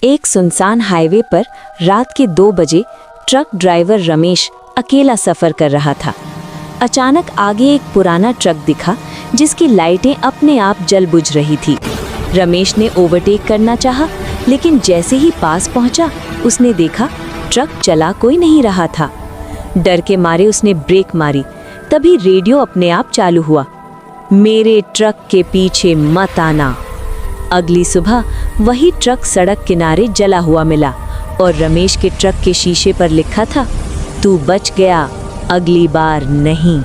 एक सुनसान हाईवे पर रात के 2 बजे ट्रक ड्राइवर रमेश अकेला सफर कर रहा था। अचानक आगे एक पुराना ट्रक दिखा जिसकी लाइटें अपने आप जल बुझ रही थी। रमेश ने ओवरटेक करना चाहा, लेकिन जैसे ही पास पहुंचा उसने देखा ट्रक चला कोई नहीं रहा था। डर के मारे उसने ब्रेक मारी, तभी रेडियो अपने आप चालू हुआ, मेरे ट्रक के पीछे मत आना। अगली सुबह वही ट्रक सड़क किनारे जला हुआ मिला और रमेश के ट्रक के शीशे पर लिखा था, तू बच गया, अगली बार नहीं।